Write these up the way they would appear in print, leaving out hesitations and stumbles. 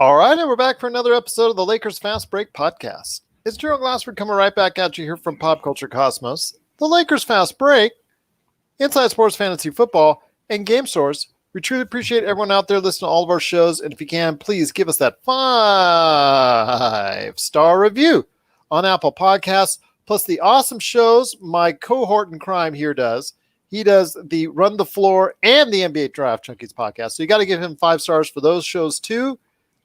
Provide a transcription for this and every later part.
All right, and we're back for another episode of the Lakers Fast Break podcast. It's Gerald Glassford coming right back at you here from Pop Culture Cosmos. The Lakers Fast Break, Inside Sports Fantasy Football, and Game Source. We truly appreciate everyone out there listening to all of our shows, and if you can, please give us that 5-star review on Apple Podcasts, plus the awesome shows my cohort in crime here does. He does the Run the Floor and the NBA Draft Junkies podcast, so you got to give him 5 stars for those shows too,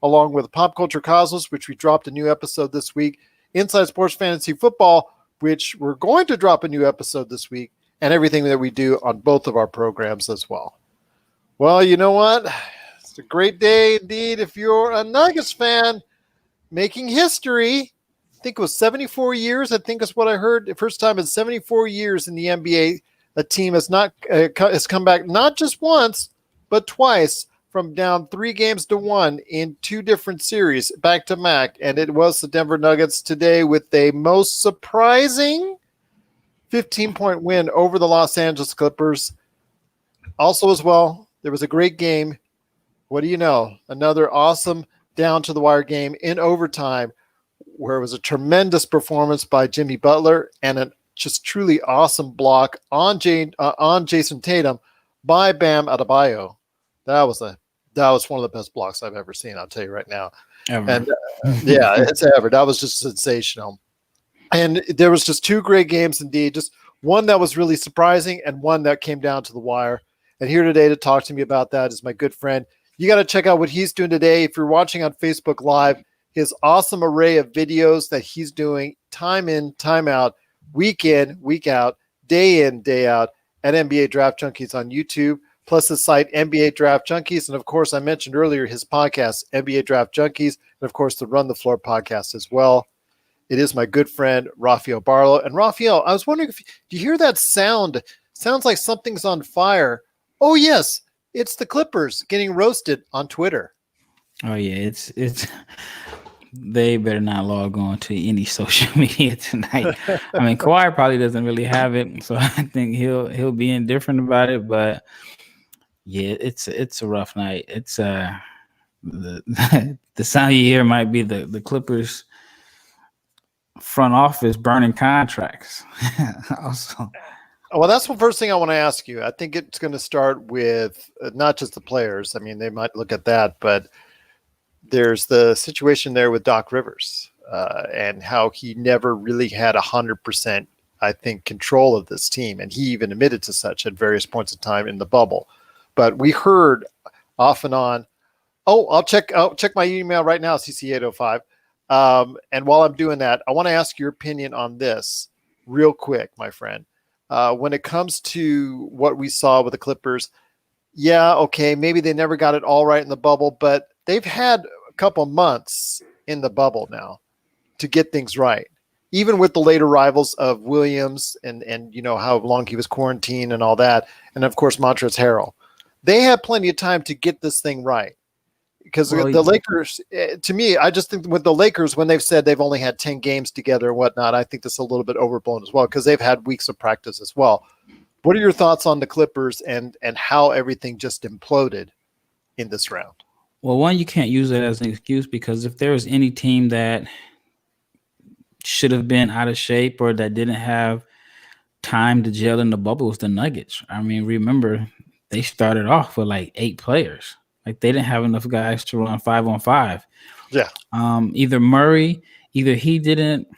along with Pop Culture Cosmos, which we dropped a new episode this week, Inside Sports Fantasy Football, which we're going to drop a new episode this week, and everything that we do on both of our programs as well. Well, you know what? It's a great day indeed if you're a Nuggets fan making history. I think it was 74 years. I think is what I heard. The first time in 74 years in the NBA, a team has come back not just once, but twice from down 3-1 in 2 different series back to back. And it was the Denver Nuggets today with a most surprising 15-point win over the Los Angeles Clippers. Also as well, there was a great game. What do you know? Another awesome down-to-the-wire game in overtime where it was a tremendous performance by Jimmy Butler and a just truly awesome block on Jason Tatum by Bam Adebayo. That was one of the best blocks I've ever seen, I'll tell you right now. Ever. And yeah, it's ever. That was just sensational. And there was just 2 great games indeed. Just one that was really surprising and one that came down to the wire. And here today to talk to me about that is my good friend. You got to check out what he's doing today. If you're watching on Facebook Live, his awesome array of videos that he's doing time in, time out, week in, week out, day in, day out at NBA Draft Junkies on YouTube, plus the site NBA Draft Junkies. And of course, I mentioned earlier his podcast, NBA Draft Junkies, and of course, the Run the Floor podcast as well. It is my good friend, Rafael Barlowe. And Rafael, I was wondering if you hear that sound? Sounds like something's on fire. Oh, yes, it's the Clippers getting roasted on Twitter. Oh, yeah, it's they better not log on to any social media tonight. I mean, Kawhi probably doesn't really have it, so I think he'll be indifferent about it. But yeah, it's a rough night. It's the sound you hear might be the Clippers front office burning contracts. Also. Well, that's the first thing I want to ask you. I think it's going to start with not just the players. I mean, they might look at that, but there's the situation there with Doc Rivers and how he never really had 100%, I think, control of this team. And he even admitted to such at various points in time in the bubble. But we heard off and on, I'll check my email right now, CC805. And while I'm doing that, I want to ask your opinion on this real quick, my friend. When it comes to what we saw with the Clippers, yeah, okay, maybe they never got it all right in the bubble, but they've had a couple months in the bubble now to get things right. Even with the late arrivals of Williams and you know how long he was quarantined and all that, and of course Montrezl Harrell, they had plenty of time to get this thing right. Because the Lakers, to me, I just think with the Lakers, when they've said they've only had 10 games together and whatnot, I think that's a little bit overblown as well because they've had weeks of practice as well. What are your thoughts on the Clippers and how everything just imploded in this round? Well, one, you can't use it as an excuse because if there was any team that should have been out of shape or that didn't have time to gel in the bubble, it was the Nuggets. I mean, remember, they started off with like 8 players. Like they didn't have enough guys to run 5-on-5. Yeah. Either he didn't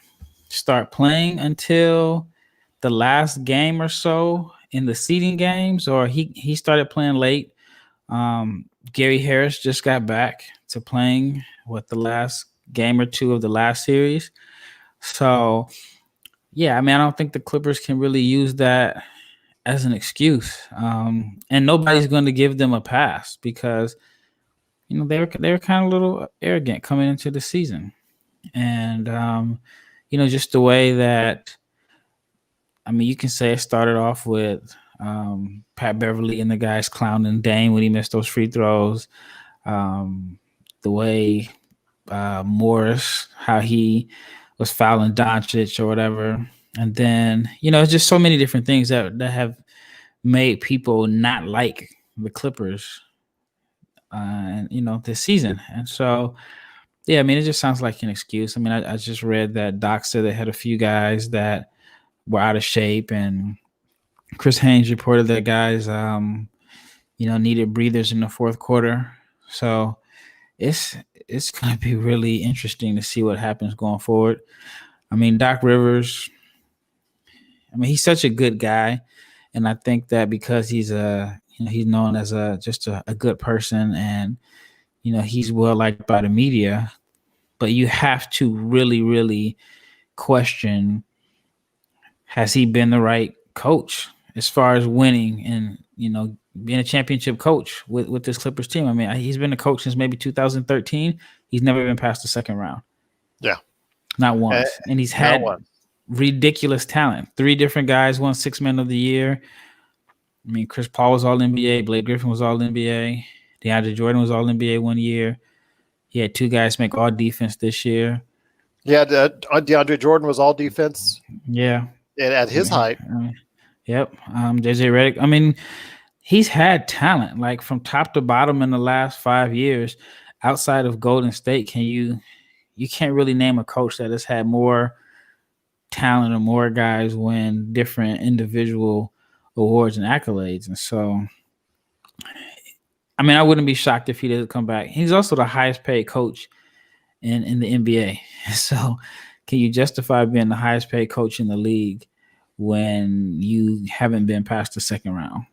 start playing until the last game or so in the seeding games, or he started playing late. Gary Harris just got back to playing the last game or 2 of the last series. So yeah, I mean, I don't think the Clippers can really use that as an excuse. And nobody's going to give them a pass because, you know, they were kind of a little arrogant coming into the season. And, you know, just the way that, I mean, you can say it started off with Pat Beverly and the guys clowning Dame when he missed those free throws. The way Morris, how he was fouling Doncic or whatever. And then, you know, it's just so many different things that have made people not like the Clippers and this season. And so, yeah, I mean, it just sounds like an excuse. I mean, I just read that Doc said they had a few guys that were out of shape, and Chris Haynes reported that guys, needed breathers in the fourth quarter. So it's going to be really interesting to see what happens going forward. I mean, Doc Rivers, he's such a good guy, and I think that because he's he's known as just a good person, and he's well liked by the media, but you have to really, really question, has he been the right coach as far as winning and being a championship coach with this Clippers team? I mean, he's been a coach since maybe 2013. He's never been past the second round. Yeah, not once. And he's had ridiculous talent. 3 different guys won 6 Man of the Year. I mean, Chris Paul was All NBA. Blake Griffin was All NBA. DeAndre Jordan was All NBA 1 year. He had 2 guys make All Defense this year. Yeah, DeAndre Jordan was All Defense. Yeah, at his height. Yep. JJ Redick. I mean, he's had talent like from top to bottom in the last 5 years. Outside of Golden State, you can't really name a coach that has had more talent or more guys win different individual awards and accolades. And so, I mean, I wouldn't be shocked if he doesn't come back. He's also the highest paid coach in the NBA. So can you justify being the highest paid coach in the league when you haven't been past the second round?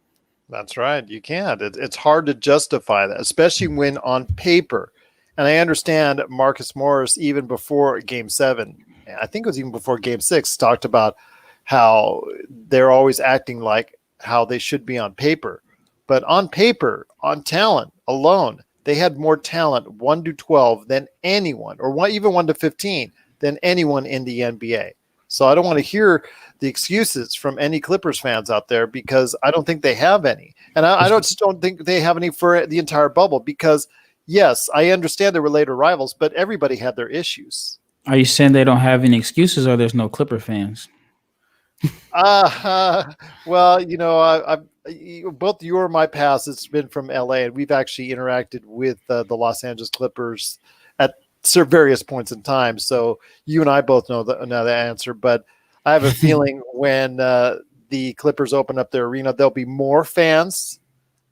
That's right. You can't. It's hard to justify that, especially when on paper. And I understand Marcus Morris, even before Game 7, I think it was even before Game 6, talked about how they're always acting like how they should be on paper. But on paper, on talent alone, they had more talent 1 to 12 than anyone, or even 1 to 15 than anyone in the NBA. So I don't want to hear the excuses from any Clippers fans out there, because I don't think they have any. And I just don't think they have any for the entire bubble, because, yes, I understand they were later rivals, but everybody had their issues. Are you saying they don't have any excuses, or there's no Clipper fans? Well, both you or my past, it's been from LA, and we've actually interacted with the Los Angeles Clippers at various points in time. So you and I both know the answer, but I have a feeling when the Clippers open up their arena, there'll be more fans,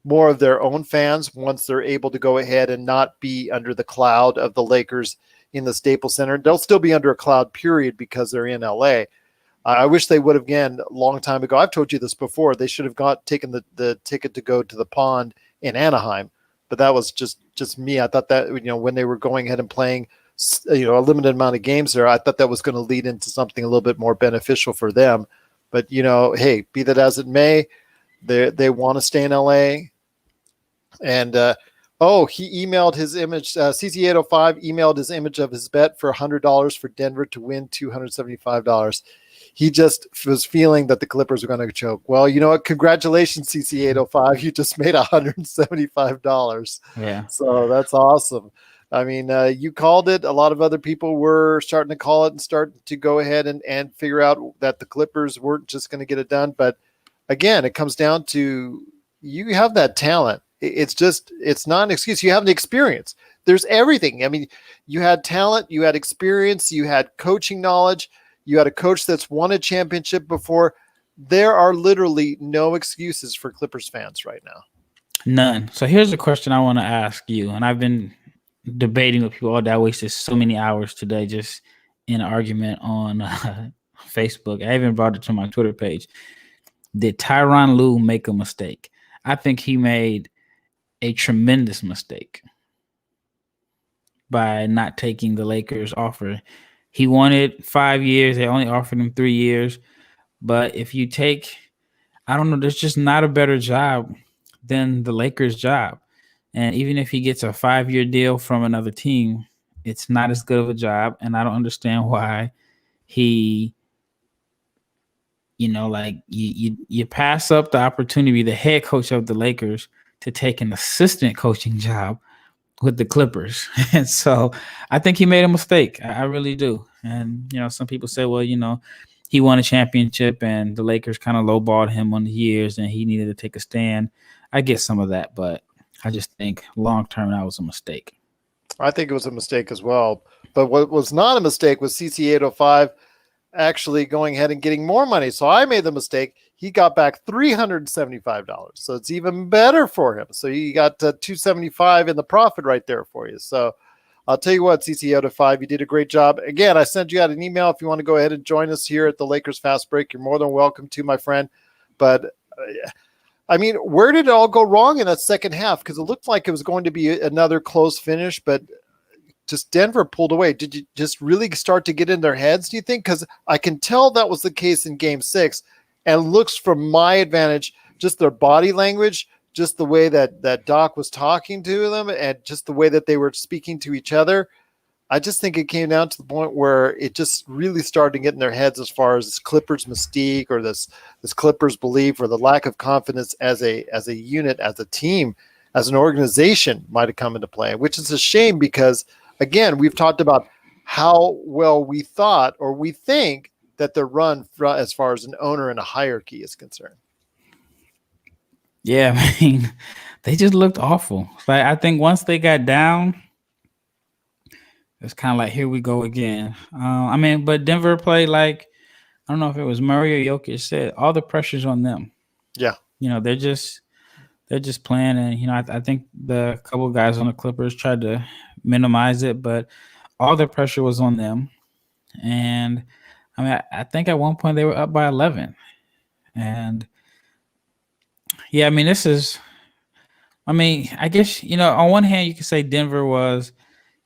more of their own fans, once they're able to go ahead and not be under the cloud of the Lakers in the Staples Center. They'll still be under a cloud period because they're in LA. I wish they would have, again, a long time ago. I've told you this before. They should have taken the ticket to go to the Pond in Anaheim, but that was just me. I thought that, when they were going ahead and playing, a limited amount of games there, I thought that was going to lead into something a little bit more beneficial for them. But, hey, be that as it may, they want to stay in LA. And, he emailed his image. CC805 emailed his image of his bet for $100 for Denver to win $275. He just was feeling that the Clippers were going to choke. Well, you know what? Congratulations, CC805. You just made $175. Yeah. So that's awesome. I mean, you called it. A lot of other people were starting to call it and start to go ahead and figure out that the Clippers weren't just going to get it done. But again, it comes down to, you have that talent. It's not an excuse. You have the experience. There's everything. I mean, you had talent, you had experience, you had coaching knowledge, you had a coach that's won a championship before. There are literally no excuses for Clippers fans right now. None. So here's a question I want to ask you, and I've been debating with people all day. I wasted so many hours today just in an argument on Facebook. I even brought it to my Twitter page. Did Tyronn Lue make a mistake? I think he made a tremendous mistake by not taking the Lakers offer. He wanted 5 years. They only offered him 3 years. But if you take, I don't know, there's just not a better job than the Lakers job. And even if he gets a 5-year deal from another team, it's not as good of a job. And I don't understand why he, you pass up the opportunity, the head coach of the Lakers, to take an assistant coaching job with the Clippers. And so I think he made a mistake. I really do. And, some people say, well, he won a championship and the Lakers kind of lowballed him on the years and he needed to take a stand. I get some of that, but I just think long term that was a mistake. I think it was a mistake as well. But what was not a mistake was CC 805 actually going ahead and getting more money. So I made the mistake. He got back $375. So it's even better for him. So you got $275 in the profit right there for you. So I'll tell you what, CC out of 5, you did a great job. Again, I sent you out an email. If you want to go ahead and join us here at the Lakers Fast Break, you're more than welcome to, my friend. But I mean, where did it all go wrong in that second half? Because it looked like it was going to be another close finish, but just Denver pulled away. Did you just really start to get in their heads, do you think? Because I can tell that was the case in Game 6, and looks from my advantage, just their body language, just the way that Doc was talking to them, and just the way that they were speaking to each other. I just think it came down to the point where it just really started to get in their heads as far as this Clippers mystique or this Clippers belief or the lack of confidence as a unit, as a team, as an organization might have come into play, which is a shame because, again, we've talked about how well we thought or we think that they're run as far as an owner and a hierarchy is concerned. Yeah, I mean, they just looked awful. Like, I think once they got down, it's kind of like, here we go again. I mean, but Denver played like, I don't know if it was Murray or Jokic said, all the pressure's on them. Yeah. You know, they're just playing. And, you know, I think the couple of guys on the Clippers tried to minimize it, but all the pressure was on them. And, I mean, I think at one point they were up by 11. And, yeah, I mean, I guess, you know, on one hand, you could say Denver was,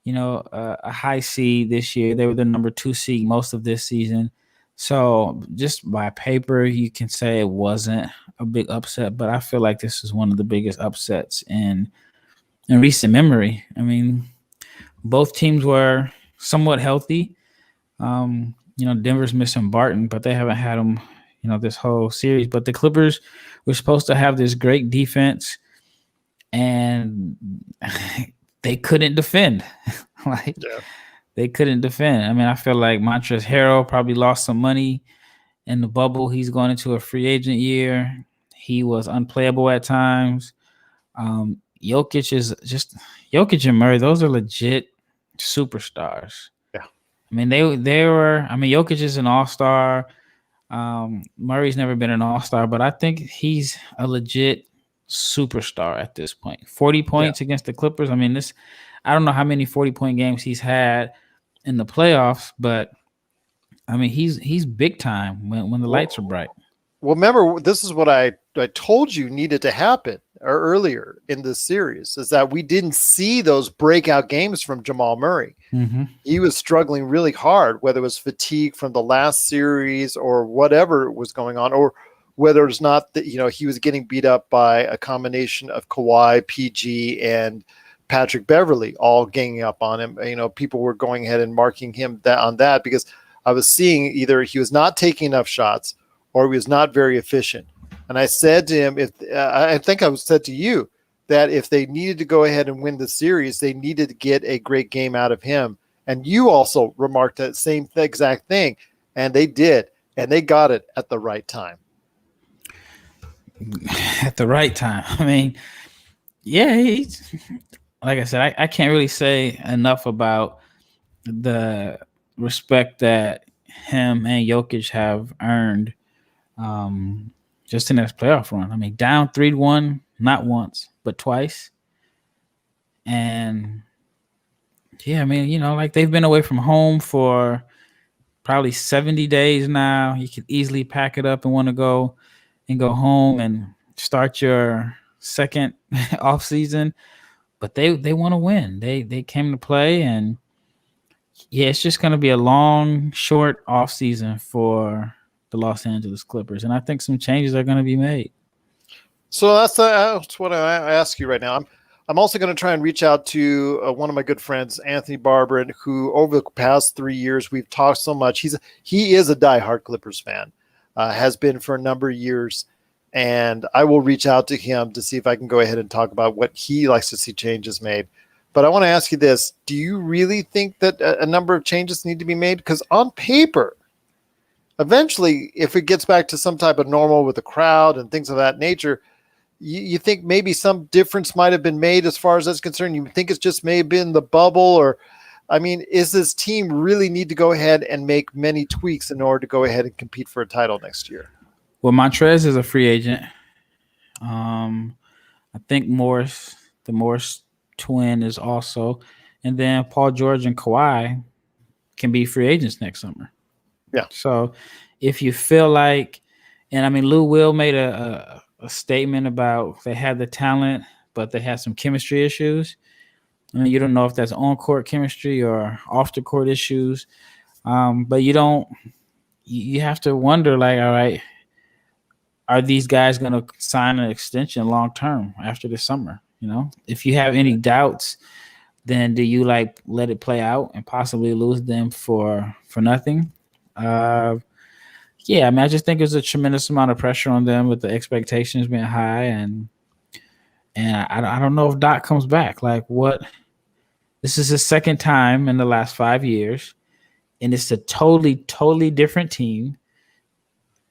you know, a high seed this year. They were the number 2 seed most of this season. So just by paper, you can say it wasn't a big upset, but I feel like this is one of the biggest upsets in recent memory. I mean, both teams were somewhat healthy. You know, Denver's missing Barton, but they haven't had him, you know, this whole series. But the Clippers were supposed to have this great defense, and they couldn't defend. They couldn't defend. I mean, I feel like Montrezl Harrell probably lost some money in the bubble. He's going into a free agent year. He was unplayable at times. Jokic and Murray, those are legit superstars. Yeah. I mean, they were, I mean, Jokic is an all-star. Murray's never been an all-star, but I think he's a legit superstar at this point. 40 points against the Clippers. I mean, I don't know how many 40-point games he's had in the playoffs, but I mean, he's big time when the lights are bright. Well, remember, this is what I told you needed to happen earlier in this series, is that we didn't see those breakout games from Jamal Murray. Mm-hmm. He was struggling really hard, whether it was fatigue from the last series or whatever was going on, or whether it's not that, you know, he was getting beat up by a combination of Kawhi, PG, and Patrick Beverly all ganging up on him. You know, people were going ahead and marking him on that because I was seeing either he was not taking enough shots or he was not very efficient. And I said to him, I think I said to you that if they needed to go ahead and win the series, they needed to get a great game out of him. And you also remarked that same exact thing. And they did. And they got it at the right time. At the right time. I mean, yeah, he's, like I said, I can't really say enough about the respect that him and Jokic have earned just in this playoff run. I mean, down 3-1, not once, but twice. And, yeah, I mean, you know, like they've been away from home for probably 70 days now. You could easily pack it up and want to go home and start your second off season. But they want to win. They came to play, and yeah, it's just going to be a long, short off season for the Los Angeles Clippers, and I think some changes are going to be made. So that's what I ask you right now. I'm also going to try and reach out to one of my good friends, Anthony Barberin, who over the past 3 years we've talked so much. He is a diehard Clippers fan, has been for a number of years. And I will reach out to him to see if I can go ahead and talk about what he likes to see changes made. But I want to ask you this. Do you really think that a number of changes need to be made? Because on paper, eventually, if it gets back to some type of normal with the crowd and things of that nature, you think maybe some difference might have been made as far as that's concerned? You think it's just may have been the bubble, or I mean, is this team really need to go ahead and make many tweaks in order to go ahead and compete for a title next year? Well, Montrez is a free agent. I think the Morris twin is also, and then Paul George and Kawhi can be free agents next summer. Yeah. So if you feel like, and I mean, Lou Will made a statement about they had the talent, but they had some chemistry issues. I mean, you don't know if that's on court chemistry or off the court issues. But you have to wonder, like, all right, are these guys going to sign an extension long term after this summer? You know, if you have any doubts, then do you like let it play out and possibly lose them for nothing? Yeah, I mean, I just think there's a tremendous amount of pressure on them with the expectations being high, and I don't know if Doc comes back. Like, what? This is his second time in the last 5 years, and it's a totally different team,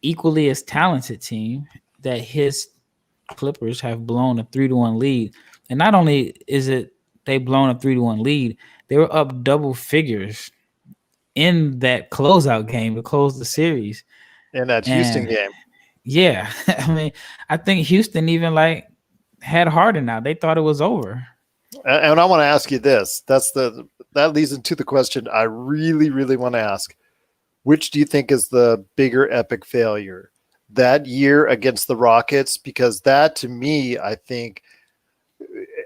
equally as talented team that his Clippers have blown a 3-1 lead. And not only is it they blown a 3-1 lead, they were up double figures in that closeout game to close the series. In that Houston game. Yeah. I mean, I think Houston even like had Harden out. They thought it was over. And I want to ask you this. That leads into the question I really, really want to ask. Which do you think is the bigger epic failure? That year against the Rockets? Because that, to me, I think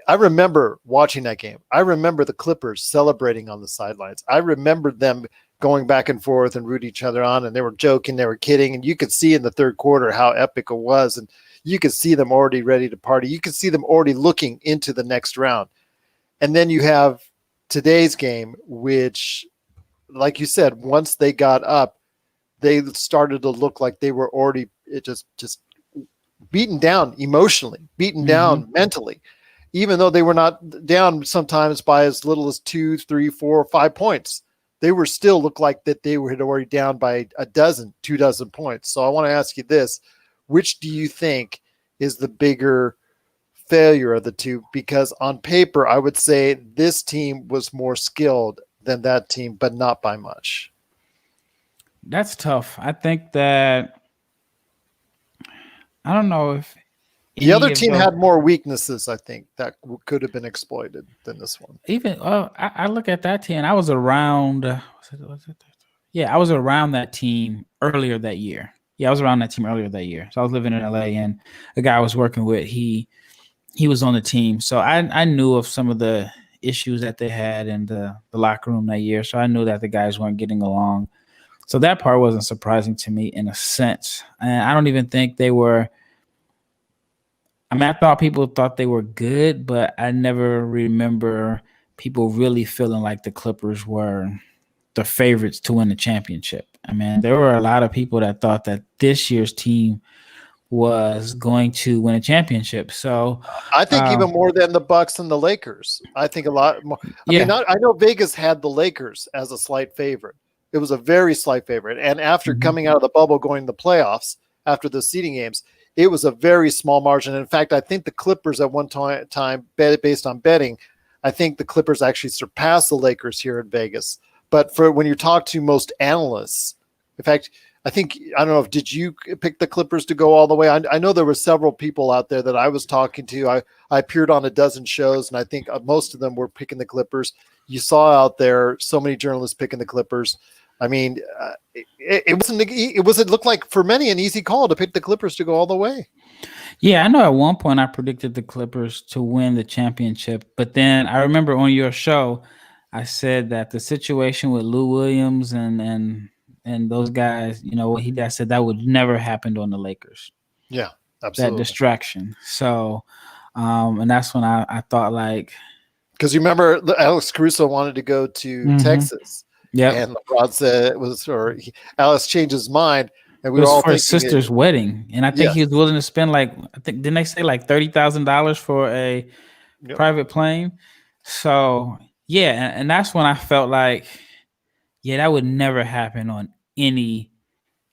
I remember watching that game. I remember the Clippers celebrating on the sidelines. I remember them going back and forth and rooting each other on, and they were joking, they were kidding, and you could see in the third quarter how epic it was, and you could see them already ready to party. You could see them already looking into the next round. And then you have today's game, which, like you said, once they got up, they started to look like they were already just beaten down emotionally, beaten down mentally, even though they were not down sometimes by as little as 2, 3, 4, 5 points. They were still looked like that they had already down by 2 dozen points. So I want to ask you this. Which do you think is the bigger failure of the two? Because on paper, I would say this team was more skilled than that team, but not by much. That's tough. I think that I don't know if the other team had more weaknesses, I think, that could have been exploited than this one. Even I look at that team, and I was around. I was around that team earlier that year. Yeah, I was around that team earlier that year. So I was living in LA, and the guy I was working with, he was on the team. So I knew of some of the issues that they had in the locker room that year. So I knew that the guys weren't getting along. So that part wasn't surprising to me in a sense. And I don't even think they were. I mean, I thought people thought they were good, but I never remember people really feeling like the Clippers were the favorites to win the championship. I mean, there were a lot of people that thought that this year's team was going to win a championship. So I think even more than the Bucks and the Lakers. I think a lot more. I mean, I know Vegas had the Lakers as a slight favorite. It was a very slight favorite. And after coming out of the bubble, going to the playoffs after the seeding games, it was a very small margin. In fact, I think the Clippers at one time, based on betting, I think the Clippers actually surpassed the Lakers here in Vegas. But for when you talk to most analysts, in fact, I don't know did you pick the Clippers to go all the way? I know there were several people out there that I was talking to. I appeared on a dozen shows, and I think most of them were picking the Clippers. You saw out there so many journalists picking the Clippers. I mean, it looked like for many an easy call to pick the Clippers to go all the way. Yeah, I know at one point I predicted the Clippers to win the championship, but then I remember on your show, I said that the situation with Lou Williams and those guys, you know, I said that would never happen on the Lakers. Yeah, absolutely. That distraction. So, and that's when I thought like, because you remember Alex Caruso wanted to go to Texas. Yeah, and LeBron said Alex changed his mind, and we were all for his sister's wedding, and I think he was willing to spend didn't they say like $30,000 for a private plane? So yeah, and that's when I felt like, yeah, that would never happen on any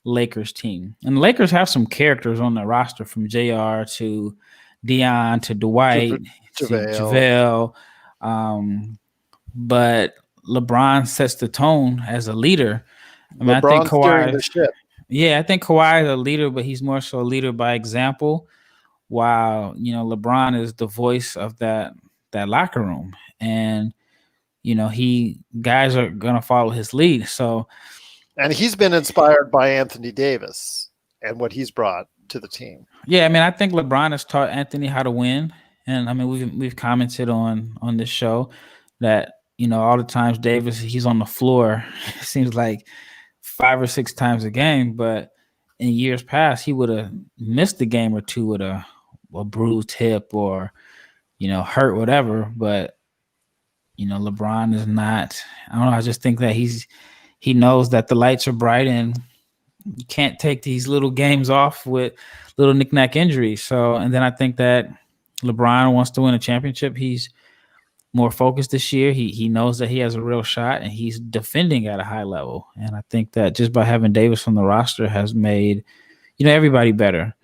Lakers team. And the Lakers have some characters on the roster, from JR to Dion to Dwight to JaVale. JaVale. But LeBron sets the tone as a leader. I mean, I think LeBron's steering the Kawhi. ship. Yeah, I think Kawhi is a leader, but he's more so a leader by example. While LeBron is the voice of that locker room, and guys are gonna follow his lead. So, and he's been inspired by Anthony Davis and what he's brought to the team. Yeah, I mean, I think LeBron has taught Anthony how to win, and I mean, we've commented on this show that all the times Davis he's on the floor, it seems like 5 or 6 times a game, but in years past he would have missed a game or two with a bruised hip or hurt whatever. But LeBron is not. I don't know. I just think that he knows that the lights are bright and you can't take these little games off with little knick-knack injuries. So, and then I think that LeBron wants to win a championship. He's more focused this year. He knows that he has a real shot and he's defending at a high level. And I think that just by having Davis on the roster has made, everybody better.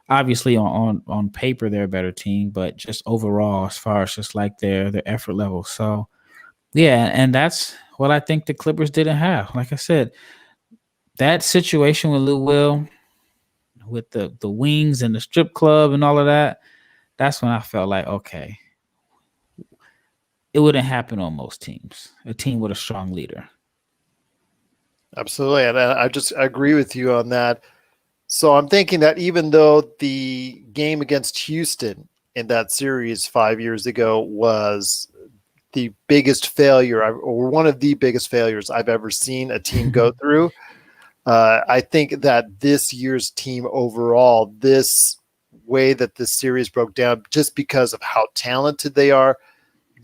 Obviously on paper, they're a better team, but just overall, as far as just like their effort level. So yeah. And that's what I think the Clippers didn't have. Like I said, that situation with Lou Will, with the wings and the strip club and all of that, that's when I felt like, okay, it wouldn't happen on most teams, a team with a strong leader. Absolutely. And I agree with you on that. So I'm thinking that even though the game against Houston in that series 5 years ago was the biggest failure or one of the biggest failures I've ever seen a team go through, I think that this year's team overall, this way that this series broke down, just because of how talented they are,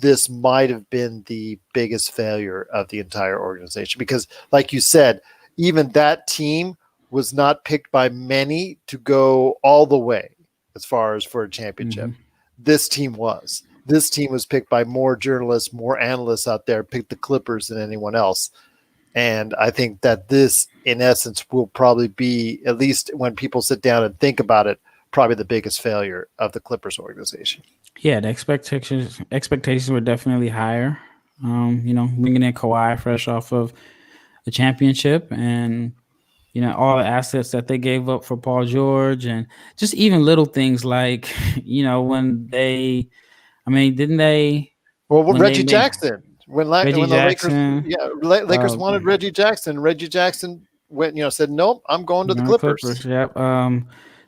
this might have been the biggest failure of the entire organization. Because like you said, even that team was not picked by many to go all the way as far as for a championship. Mm-hmm. This team was. This team was picked by more journalists, more analysts out there, picked the Clippers than anyone else. And I think that this, in essence, will probably be, at least when people sit down and think about it, probably the biggest failure of the Clippers organization. Yeah, the expectations were definitely higher. Bringing in Kawhi fresh off of a championship and, all the assets that they gave up for Paul George and just even little things like, when they, didn't they? Well, Reggie Jackson. When the Jackson, Lakers wanted Reggie Jackson. Reggie Jackson went, said, nope, I'm going to the Clippers. Yep.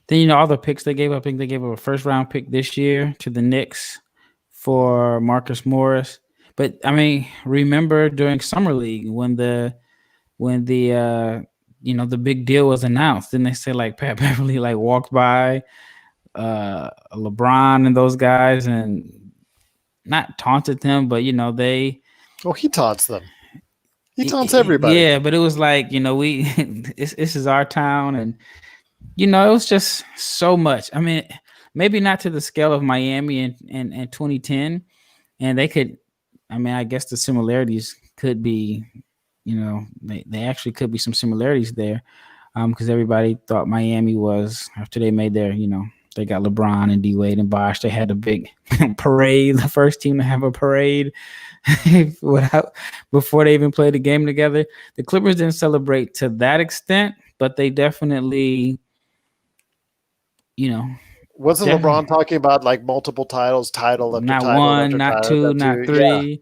Then, all the picks they gave up, I think they gave up a first-round pick this year to the Knicks for Marcus Morris. But, remember during Summer League when the big deal was announced, didn't they say, like, Pat Beverly, like, walked by LeBron and those guys and not taunted them, but, they – well, he taunts them. He taunts everybody. Yeah, but it was like, this is our town and – it was just so much. Maybe not to the scale of Miami in 2010. And they could, I guess the similarities could be, they actually could be some similarities there. Because everybody thought Miami was, after they made their, they got LeBron and D-Wade and Bosh, they had a big parade, the first team to have a parade before they even played the game together. The Clippers didn't celebrate to that extent, but they definitely... wasn't LeBron talking about like multiple titles, title after not title, one, after not title, two, not three, yeah.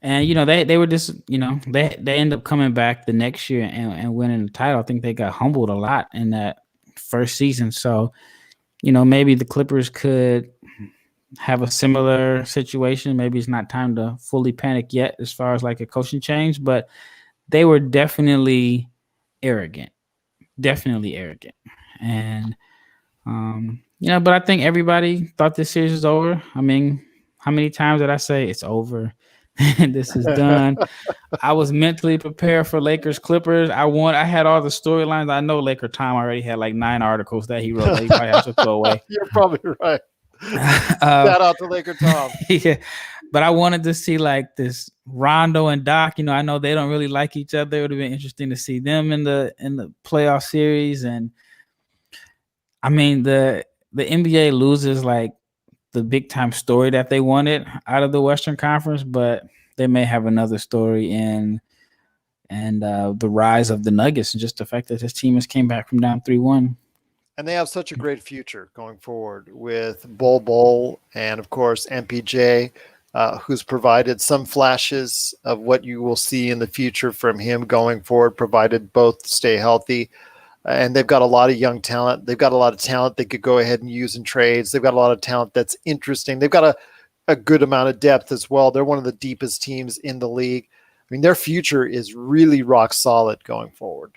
And they were just they end up coming back the next year and winning the title. I think they got humbled a lot in that first season. So maybe the Clippers could have a similar situation. Maybe it's not time to fully panic yet as far as like a coaching change, but they were definitely arrogant, and. But I think everybody thought this series was over. How many times did I say it's over? This is done. I was mentally prepared for Lakers Clippers. I had all the storylines. I know Laker Tom already had like 9 articles that he wrote that he probably has to throw away. You're probably right. Shout out to Laker Tom. Yeah. But I wanted to see like this Rondo and Doc. I know they don't really like each other. It would have been interesting to see them in the playoff series. And the NBA loses like the big time story that they wanted out of the Western Conference, but they may have another story in the rise of the Nuggets and just the fact that this team has came back from down 3-1. And they have such a great future going forward with Bol and, of course, MPJ, who's provided some flashes of what you will see in the future from him going forward, provided both stay healthy. And they've got a lot of young talent. They've got a lot of talent they could go ahead and use in trades. They've got a lot of talent that's interesting. They've got a good amount of depth as well. They're one of the deepest teams in the league. I mean, their future is really rock solid going forward.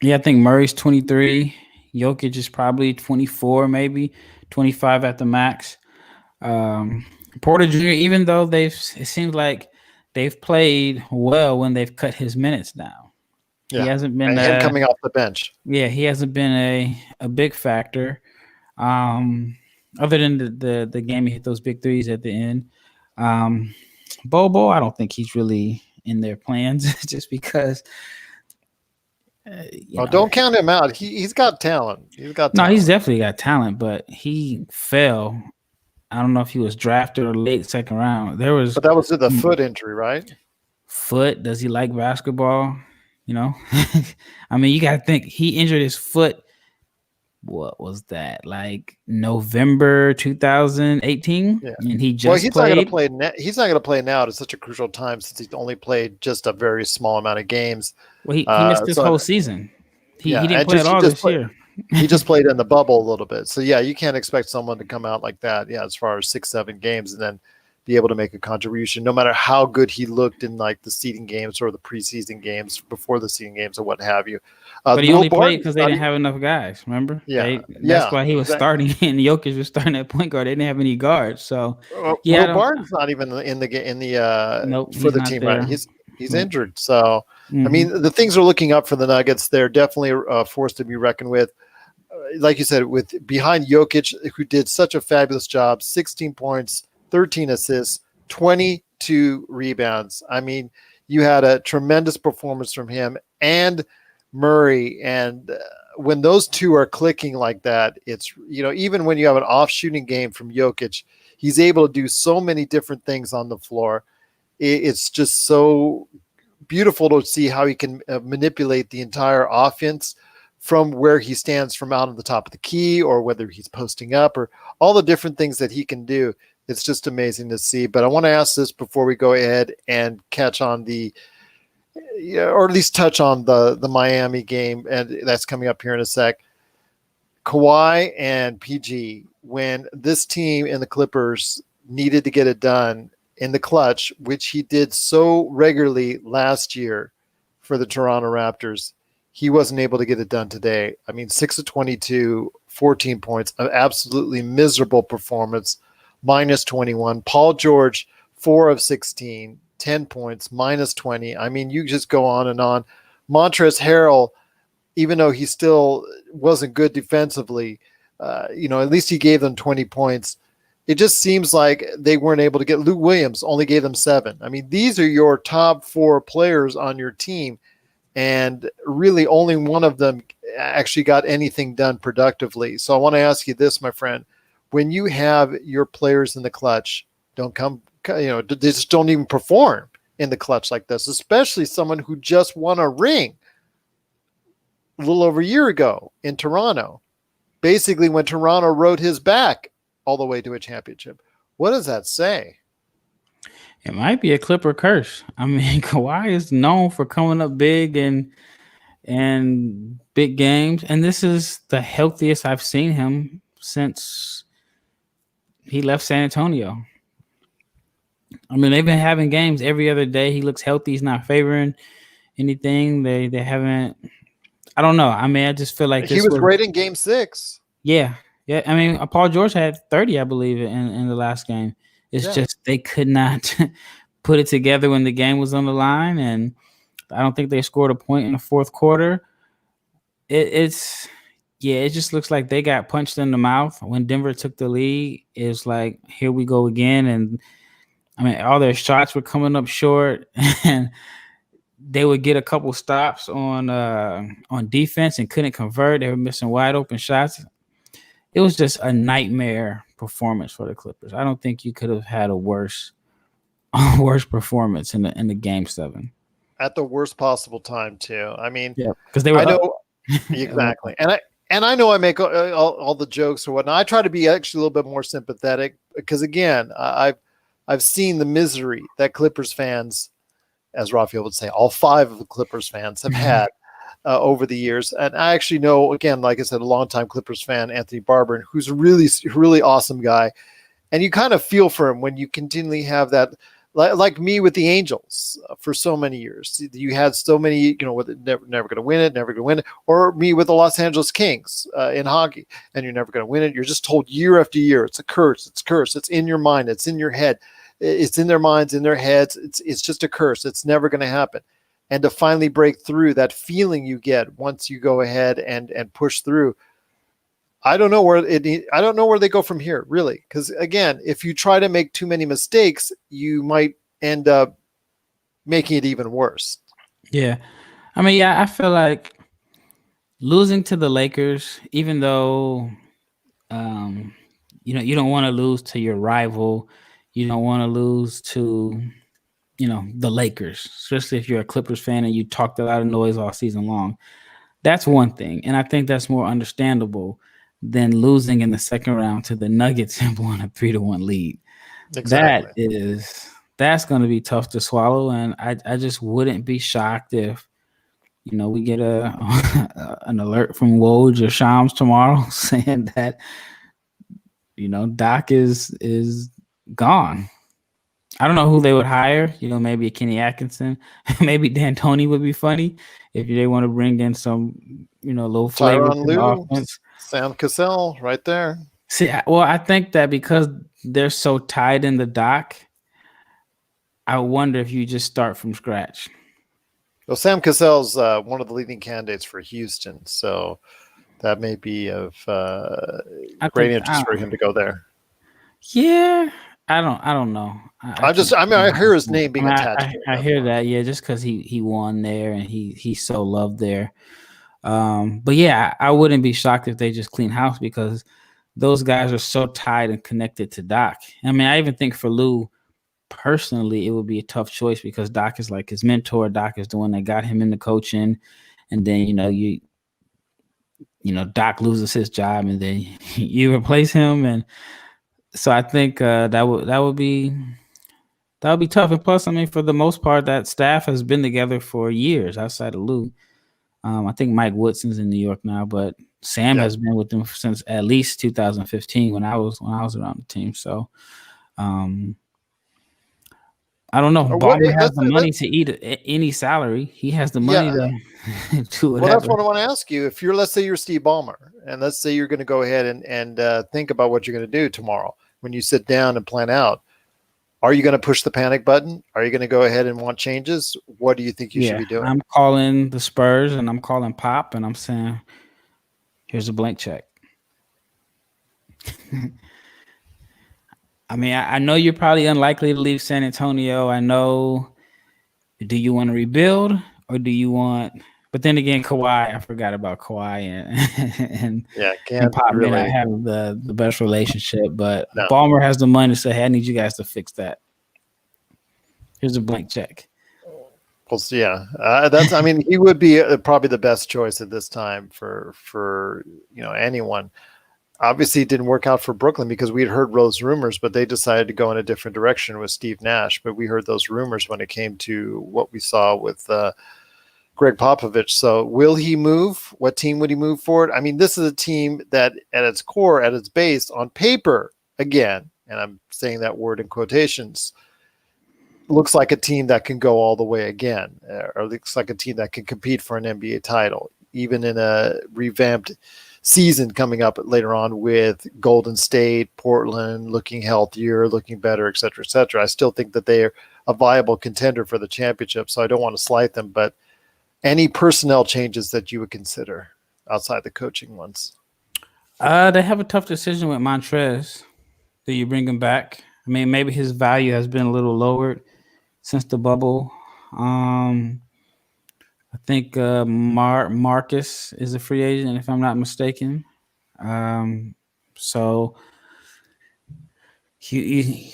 Yeah, I think Murray's 23. Jokic is probably 24, maybe 25 at the max. Porter Jr., even though it seems like they've played well when they've cut his minutes down. Yeah. He hasn't been him coming off the bench. Yeah, he hasn't been a big factor. Other than the game he hit those big threes at the end. Bobo, I don't think he's really in their plans just because. Don't count him out. He's got talent. He's definitely got talent, but he fell. I don't know if he was drafted or late second round. But that was the foot injury, right? Foot? Does he like basketball? I mean, you got to think he injured his foot. What was that? Like November 2018? Yeah. And he just he's played. Not going to play. He's not going to play now at such a crucial time since he's only played just a very small amount of games. Well, he missed this whole season. He didn't play at all this year. He just played in the bubble a little bit. So, yeah, you can't expect someone to come out like that, as far as 6-7 games and then be able to make a contribution, no matter how good he looked in like the seeding games or the preseason games before the seeding games or what have you. But he only played because they didn't have enough guys, remember? Yeah. That's why he was starting, and Jokic was starting at point guard. They didn't have any guards. So, Barton's not even in the nope, for the team, there. right? He's injured. So, I mean, the things are looking up for the Nuggets. They're definitely a force to be reckoned with. Like you said, with behind Jokic, who did such a fabulous job, 16 points, 13 assists, 22 rebounds. I mean, you had a tremendous performance from him and Murray. And when those two are clicking like that, it's, even when you have an off shooting game from Jokic, he's able to do so many different things on the floor. It's just so beautiful to see how he can manipulate the entire offense from where he stands from out on the top of the key, or whether he's posting up, or all the different things that he can do. It's just amazing to see. But I want to ask this before we go ahead and catch on or at least touch on the Miami game, and that's coming up here in a sec. Kawhi and PG, when this team and the Clippers needed to get it done in the clutch, which he did so regularly last year for the Toronto Raptors, he wasn't able to get it done today. I mean, 6 of 22, 14 points, an absolutely miserable performance, minus 21. Paul George, 4 of 16, 10 points, minus 20. I mean, you just go on and on. Montrezl Harrell, even though he still wasn't good defensively, at least he gave them 20 points. It just seems like they weren't able to get. Lou Williams only gave them 7. I mean, these are your top 4 players on your team, and really only one of them actually got anything done productively. So I want to ask you this, my friend. When you have your players in the clutch, they just don't even perform in the clutch like this, especially someone who just won a ring a little over a year ago in Toronto, basically when Toronto rode his back all the way to a championship. What does that say? It might be a Clipper curse. I mean, Kawhi is known for coming up big and big games, and this is the healthiest I've seen him since he left San Antonio. I mean, they've been having games every other day. He looks healthy. He's not favoring anything. They haven't. I don't know. I mean, I just feel like he was great in Game 6. Yeah. I mean, Paul George had 30, I believe, in the last game. It's just they could not put it together when the game was on the line, and I don't think they scored a point in the fourth quarter. It just looks like they got punched in the mouth when Denver took the lead. It's like, here we go again, and I mean, all their shots were coming up short, and they would get a couple stops on defense and couldn't convert. They were missing wide open shots. It was just a nightmare performance for the Clippers. I don't think you could have had a worse performance in the Game 7. At the worst possible time too. I mean, yeah, because they were I know up. exactly, and I know I make all the jokes or whatnot. I try to be actually a little bit more sympathetic because again, I've seen the misery that Clippers fans, as Rafael would say, all 5 of the Clippers fans have had over the years. And I actually know, again, like I said, a longtime Clippers fan, Anthony Barber, who's a really awesome guy. And you kind of feel for him when you continually have that, like me with the Angels for so many years. You had so many, never going to win it, or me with the Los Angeles Kings in hockey, and you're never going to win it. You're just told year after year, it's a curse, it's in your mind, it's in your head, it's in their minds, in their heads. It's just a curse. It's never going to happen. And to finally break through, that feeling you get once you go ahead and push through, I don't know where they go from here, really. Because again, if you try to make too many mistakes, you might end up making it even worse. Yeah. I mean, I feel like losing to the Lakers, even though, you don't want to lose to your rival. You don't want to lose to, the Lakers, especially if you're a Clippers fan and you talked a lot of noise all season long. That's one thing. And I think that's more understandable than losing in the second round to the Nuggets and blowing a 3-1 lead. Exactly. That's going to be tough to swallow. And I just wouldn't be shocked if, we get an alert from Woj or Shams tomorrow saying that, Doc is gone. I don't know who they would hire. Maybe Kenny Atkinson, maybe D'Antoni would be funny if they want to bring in some, little flavor to the offense. Sam Cassell, right there. See, I think that because they're so tied in the Doc, I wonder if you just start from scratch. Well, Sam Cassell's one of the leading candidates for Houston, so that may be of great interest for him to go there. Yeah, I don't know. I hear his name being attached. I hear that, yeah, just because he won there and he's so loved there. But yeah, I wouldn't be shocked if they just clean house because those guys are so tied and connected to Doc. I mean, I even think for Lou personally, it would be a tough choice because Doc is like his mentor. Doc is the one that got him into coaching, and then Doc loses his job, and then you replace him, and so I think that would be tough. And plus, I mean, for the most part, that staff has been together for years outside of Lou. I think Mike Woodson's in New York now, but Sam has been with them since at least 2015 when I was around the team. So I don't know. Ballmer has the money to eat any salary. He has the money to do whatever. Well, that's what I want to ask you. If let's say you're Steve Ballmer, and let's say you're going to go ahead and think about what you're going to do tomorrow when you sit down and plan out. Are you going to push the panic button? Are you going to go ahead and want changes? What do you think you should be doing? I'm calling the Spurs and I'm calling Pop and I'm saying, here's a blank check. I mean, I know you're probably unlikely to leave San Antonio. I know. Do you want to rebuild or do you want? But then again, Kawhi, I forgot about Kawhi and Pop may not have the best relationship. But Ballmer has the money to say, hey, I need you guys to fix that. Here's a blank check. Well, yeah, that's. I mean, he would be probably the best choice at this time for anyone. Obviously, it didn't work out for Brooklyn because we had heard those rumors, but they decided to go in a different direction with Steve Nash. But we heard those rumors when it came to what we saw with Greg Popovich. So will he move? What team would he move for? I mean, this is a team that at its core, at its base, on paper, again, and I'm saying that word in quotations, looks like a team that can go all the way again, or looks like a team that can compete for an NBA title, even in a revamped season coming up later on with Golden State, Portland looking healthier, looking better, et cetera, et cetera. I still think that they are a viable contender for the championship, so I don't want to slight them, but any personnel changes that you would consider outside the coaching ones? They have a tough decision with Montrez. Do you bring him back? I mean, maybe his value has been a little lowered since the bubble. I think Marcus is a free agent, if I'm not mistaken. So You,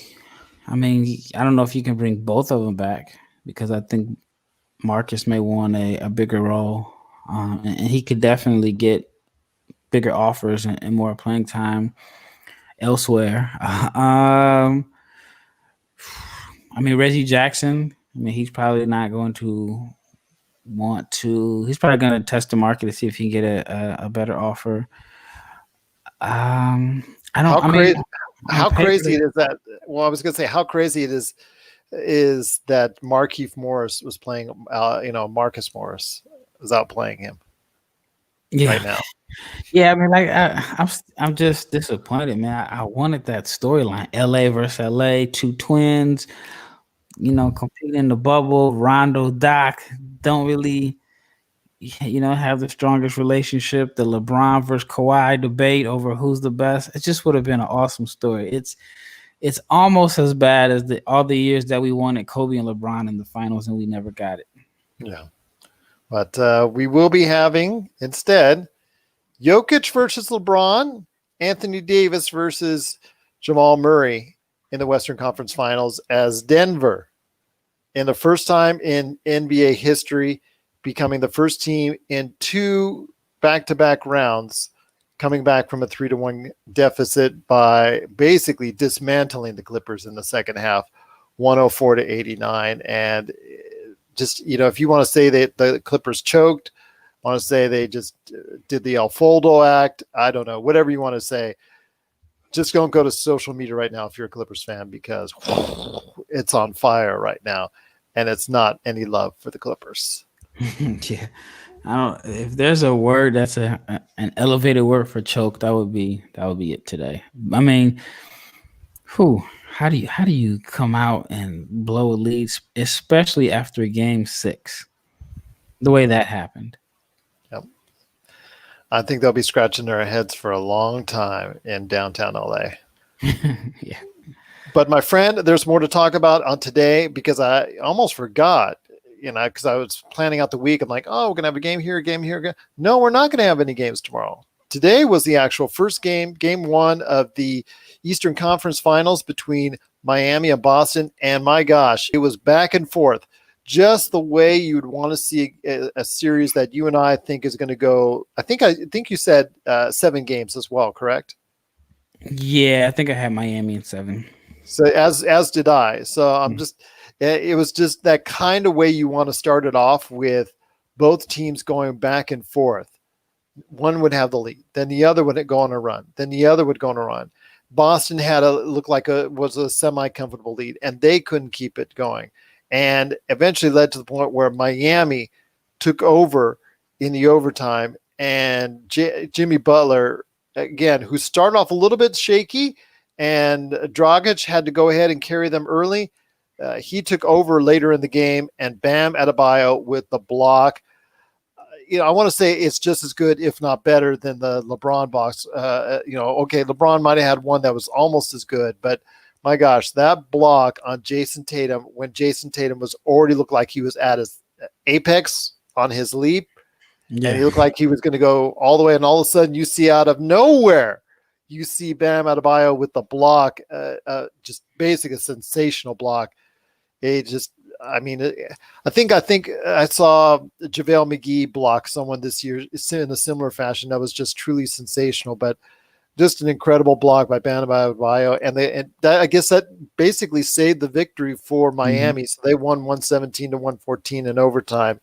I mean, I don't know if you can bring both of them back because I think Marcus may want a bigger role, and he could definitely get bigger offers and more playing time elsewhere. I mean, Reggie Jackson. I mean, he's probably not going to want to. He's probably going to test the market to see if he can get a better offer. I don't. How I mean, crazy? on How paper, crazy is that? Well, I was going to say how crazy it is that Markieff Morris was playing. Marcus Morris is out playing him yeah, right now. yeah. I mean, like I'm just disappointed, man. I wanted that storyline: L.A. versus L.A. Two twins, competing in the bubble. Rondo, Doc don't really, have the strongest relationship. The LeBron versus Kawhi debate over who's the best. It just would have been an awesome story. It's almost as bad as all the years that we wanted Kobe and LeBron in the finals and we never got it. Yeah, but we will be having instead Jokic versus LeBron, Anthony Davis versus Jamal Murray in the Western Conference Finals as Denver, in the first time in NBA history, becoming the first team in 2 back-to-back rounds, coming back from a 3-1 deficit by basically dismantling the Clippers in the second half, 104-89. And just, if you want to say that the Clippers choked, want to say they just did the El Foldo act, I don't know, whatever you want to say, just don't go to social media right now if you're a Clippers fan, because it's on fire right now, and it's not any love for the Clippers. Yeah, I don't. If there's a word that's an elevated word for choke, that would be it today. I mean, how do you come out and blow a lead, especially after Game 6, the way that happened? Yep. I think they'll be scratching their heads for a long time in downtown LA. Yeah. But my friend, there's more to talk about on today, because I almost forgot, because I was planning out the week. I'm like, oh, we're going to have a game here, a game here. No, we're not going to have any games tomorrow. Today was the actual first game, game 1 of the Eastern Conference Finals between Miami and Boston. And my gosh, it was back and forth, just the way you would want to see a series that you and I think is going to go. I think you said 7 games as well, correct? Yeah, I think I had Miami in 7. So as did I. So I'm just, it was just that kind of way you want to start it off, with both teams going back and forth. One would have the lead, then the other would go on a run, then the other would go on a run. Boston was a semi-comfortable lead, and they couldn't keep it going, and eventually led to the point where Miami took over in the overtime, and Jimmy Butler, again, who started off a little bit shaky, and Dragic had to go ahead and carry them early. He took over later in the game, and Bam Adebayo with the block. I want to say it's just as good, if not better, than the LeBron box. Okay, LeBron might have had one that was almost as good, but my gosh, that block on Jason Tatum, when Jason Tatum was already looked like he was at his apex on his leap, and he looked like he was going to go all the way, and all of a sudden you see out of nowhere, you see Bam Adebayo with the block, just basically a sensational block. It just, I think I saw JaVale McGee block someone this year in a similar fashion that was just truly sensational, but just an incredible block by Bam Adebayo. And I guess that basically saved the victory for Miami. Mm-hmm. So they won 117-114 in overtime.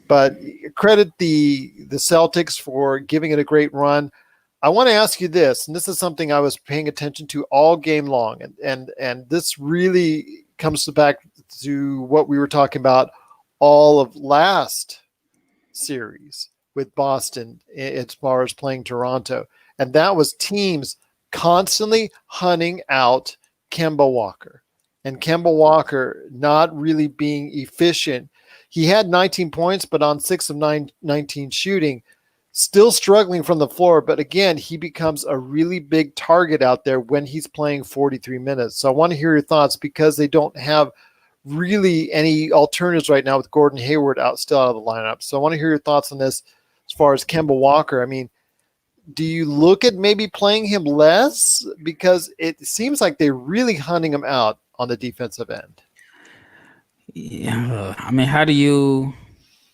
But credit the Celtics for giving it a great run. I want to ask you this, and this is something I was paying attention to all game long, and this really comes back to what we were talking about all of last series with Boston as far as playing Toronto, and that was teams constantly hunting out Kemba Walker, and Kemba Walker not really being efficient. He had 19 points, but on 6 of 19 shooting, still struggling from the floor. But again, he becomes a really big target out there when he's playing 43 minutes. So I want to hear your thoughts, because they don't have really any alternatives right now with Gordon Hayward still out of the lineup. So I want to hear your thoughts on this as far as Kemba Walker. do you look at maybe playing him less? Because it seems like they're really hunting him out on the defensive end. Yeah, I mean, how do you?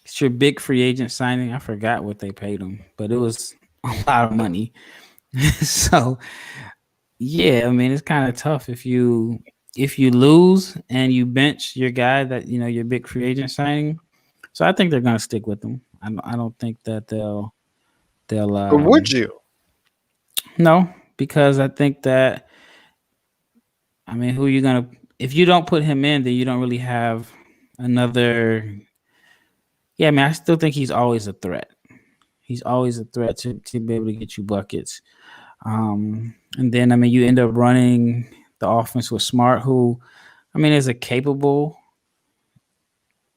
It's your big free agent signing. I forgot what they paid him, but it was a lot of money. So yeah, I mean, it's kind of tough if you lose and you bench your guy that your big free agent signing. So I think they're gonna stick with him. I don't think that they'll Or would you? no, because I think that, I mean, who are you gonna, if you don't put him in, then you don't really have another. Yeah, I mean, I still think he's always a threat. He's always a threat to be able to get you buckets. And then, I mean, you end up running the offense with Smart, who, I mean, is a capable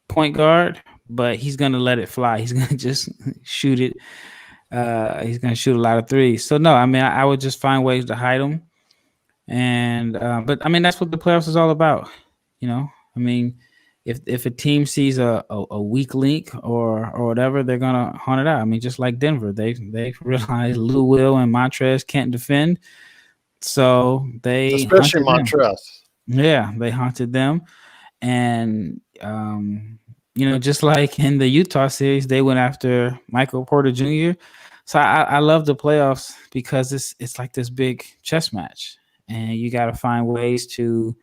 point guard, but he's going to let it fly. He's going to just shoot it. He's going to shoot a lot of threes. So, no, I mean, I would just find ways to hide him. And, but I mean, that's what the playoffs is all about. I mean, if a team sees a weak link or whatever, they're gonna hunt it out. I mean, just like Denver, they realize Lou Will and Montrez can't defend, so they Especially Montrez. Yeah, they hunted them, and just like in the Utah series, they went after Michael Porter Jr. So I love the playoffs because it's like this big chess match, and you got to find ways to.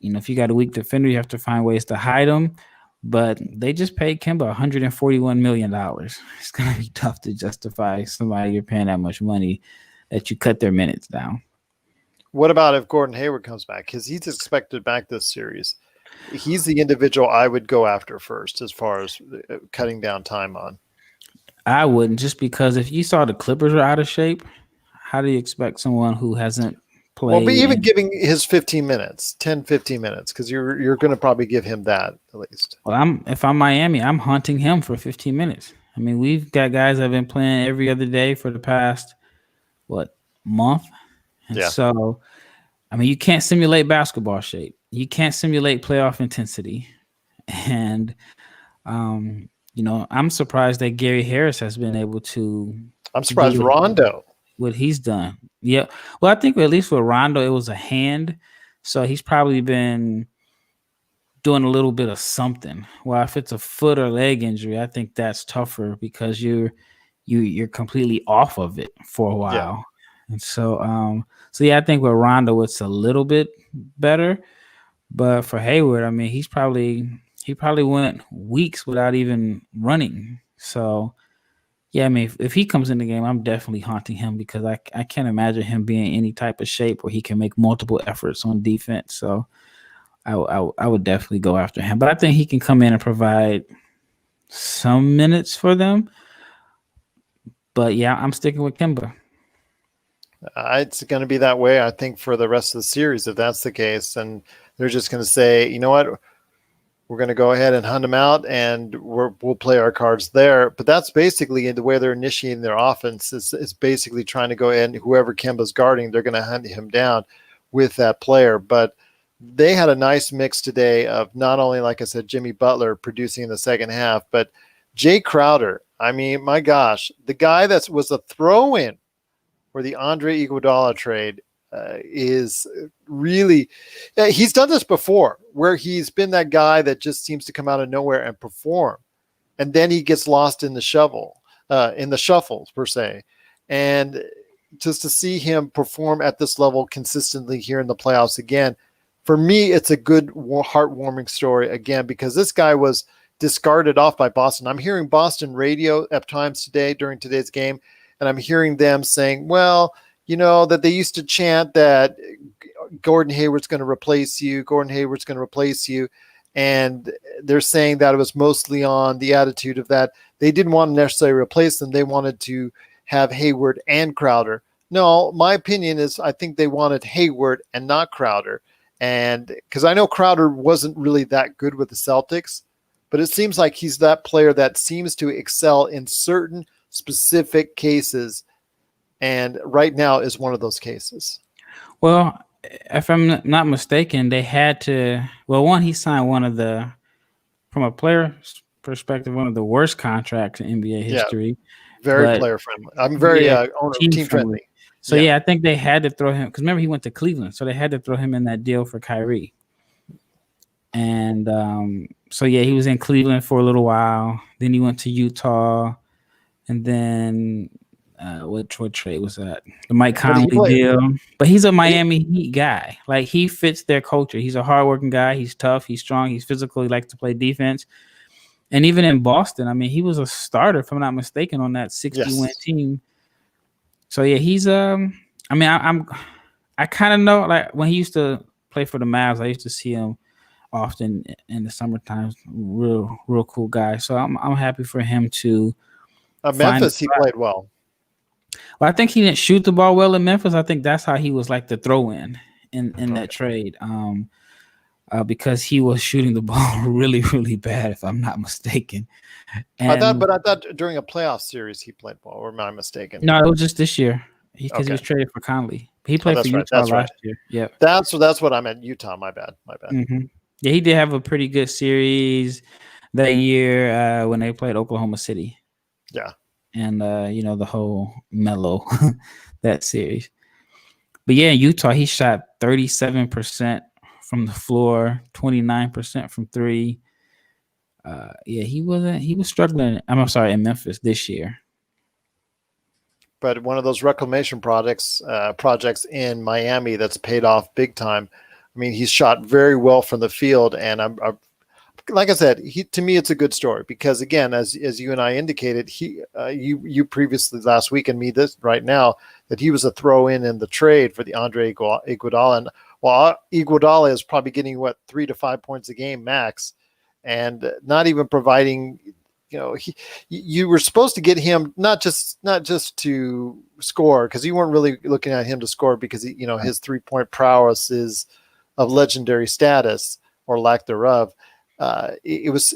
If you got a weak defender, you have to find ways to hide them. But they just paid Kemba $141 million. It's going to be tough to justify somebody you're paying that much money that you cut their minutes down. What about if Gordon Hayward comes back? Because he's expected back this series. He's the individual I would go after first as far as cutting down time on. I wouldn't, just because if you saw the Clippers are out of shape, how do you expect someone who hasn't played? Well, but even giving his 15 minutes, 10, 15 minutes, because you're going to probably give him that at least. Well, if I'm Miami, I'm hunting him for 15 minutes. I mean, we've got guys that have been playing every other day for the past, month? And so, I mean, you can't simulate basketball shape. You can't simulate playoff intensity. And, I'm surprised that Gary Harris has been able to. I'm surprised Rondo. What he's done. Yeah. Well, I think at least with Rondo, it was a hand. So he's probably been doing a little bit of something. Well, if it's a foot or leg injury, I think that's tougher because you're completely off of it for a while. Yeah. And so, I think with Rondo, it's a little bit better. But for Hayward, I mean, he probably went weeks without even running. So, yeah, I mean, if he comes in the game, I'm definitely haunting him because I can't imagine him being in any type of shape where he can make multiple efforts on defense. So I would definitely go after him. But I think he can come in and provide some minutes for them. But, yeah, I'm sticking with Kemba. It's going to be that way, I think, for the rest of the series, if that's the case. And they're just going to say, you know what? We're going to go ahead and hunt him out, and we'll play our cards there. But that's basically the way they're initiating their offense. It's basically trying to go ahead and whoever Kemba's guarding, they're going to hunt him down with that player. But they had a nice mix today of not only, like I said, Jimmy Butler producing in the second half, but Jay Crowder. I mean, my gosh, the guy that was a throw-in for the Andre Iguodala trade is really he's done this before where he's been that guy that just seems to come out of nowhere and perform, and then he gets lost in the shuffles per se. And just to see him perform at this level consistently here in the playoffs again, for me, it's a good heartwarming story again, because this guy was discarded off by Boston. I'm hearing Boston radio at times today during today's game, and I'm hearing them saying, well, that they used to chant that Gordon Hayward's going to replace you. Gordon Hayward's going to replace you. And they're saying that it was mostly on the attitude of that they didn't want to necessarily replace them. They wanted to have Hayward and Crowder. No, my opinion is I think they wanted Hayward and not Crowder. And because I know Crowder wasn't really that good with the Celtics, but it seems like he's that player that seems to excel in certain specific cases. And right now is one of those cases. Well, if I'm not mistaken, they had to. Well, he signed from a player perspective, one of the worst contracts in NBA history. Very but player friendly. I'm very yeah, team friendly. So yeah, I think they had to throw him because remember he went to Cleveland, so they had to throw him in that deal for Kyrie. And so yeah, he was in Cleveland for a little while. Then he went to Utah, and then what trade was that? The Mike Conley deal. But he's a Miami Heat guy. Like he fits their culture. He's a hardworking guy. He's tough. He's strong. He's physical. He likes to play defense. And even in Boston, I mean, he was a starter, if I'm not mistaken, on that 60-win team. So yeah, he's I mean, I kind of know like when he used to play for the Mavs, I used to see him often in the summertime. Real cool guy. So I'm happy for him to. Memphis, he played well. Well, I think he didn't shoot the ball well in Memphis. I think that's how he was like the throw-in in that trade. Because he was shooting the ball really, really bad, if I'm not mistaken. And I thought during a playoff series he played well. Or am I mistaken? No, it was just this year because he was traded for Conley. He played for Utah last year. Yeah, that's what I meant. Utah. My bad. Mm-hmm. Yeah, he did have a pretty good series that year when they played Oklahoma City. Yeah, and the whole Melo that series. But yeah, in Utah, he shot 37% from the floor, 29% from three. Yeah, he was struggling. I'm sorry, in Memphis this year. But one of those reclamation projects in Miami that's paid off big time. I mean, he's shot very well from the field, and I'm like I said, to me it's a good story because again, as you and I indicated, you previously last week and me this right now that he was a throw in the trade for the Andre Iguodala, and while Iguodala is probably getting 3 to 5 points a game max, and not even providing. You were supposed to get him not just to score because you weren't really looking at him to score because his 3-point prowess is of legendary status or lack thereof. It was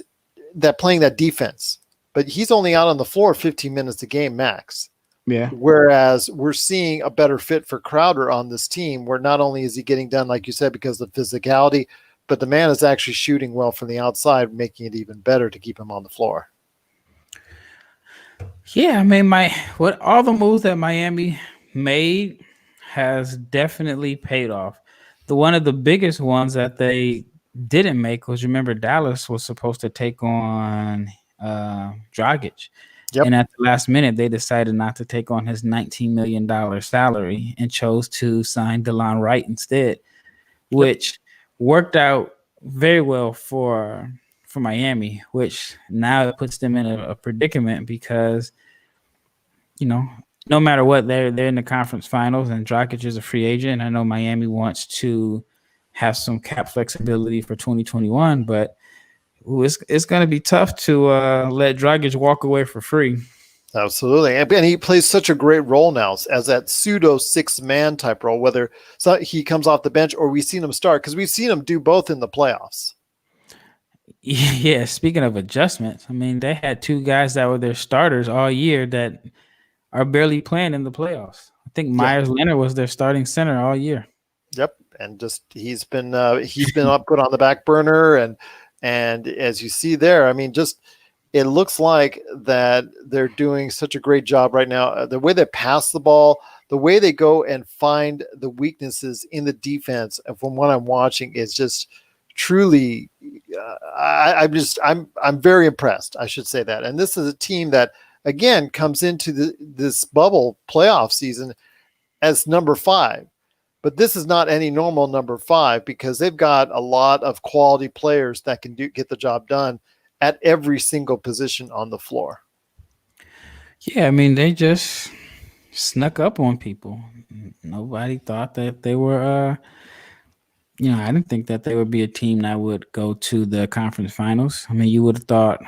that playing that defense, but he's only out on the floor 15 minutes a game max. Yeah. Whereas we're seeing a better fit for Crowder on this team, where not only is he getting done, like you said, because of physicality, but the man is actually shooting well from the outside, making it even better to keep him on the floor. Yeah, I mean, all the moves that Miami made has definitely paid off. One of the biggest ones that they didn't make was, remember, Dallas was supposed to take on Dragic. Yep. And at the last minute, they decided not to take on his $19 million salary and chose to sign DeLon Wright instead, which worked out very well for Miami, which now it puts them in a predicament because, no matter what, they're in the conference finals and Dragic is a free agent. I know Miami wants to have some cap flexibility for 2021, but it's going to be tough to let Dragic walk away for free. Absolutely. And he plays such a great role now as that pseudo 6-man type role, whether he comes off the bench or we've seen him start, because we've seen him do both in the playoffs. Yeah, speaking of adjustments, I mean, they had 2 guys that were their starters all year that are barely playing in the playoffs. I think Myers Leonard was their starting center all year. Yep, and just he's been put on the back burner, and as you see there, I mean, just it looks like that they're doing such a great job right now. The way they pass the ball, the way they go and find the weaknesses in the defense, from what I'm watching, is just truly. I'm very impressed. I should say that, and this is a team that again comes into this bubble playoff season as number 5. But this is not any normal number 5 because they've got a lot of quality players that can get the job done at every single position on the floor. Yeah, I mean, they just snuck up on people. Nobody thought that they were, I didn't think that they would be a team that would go to the conference finals. I mean, you would have thought,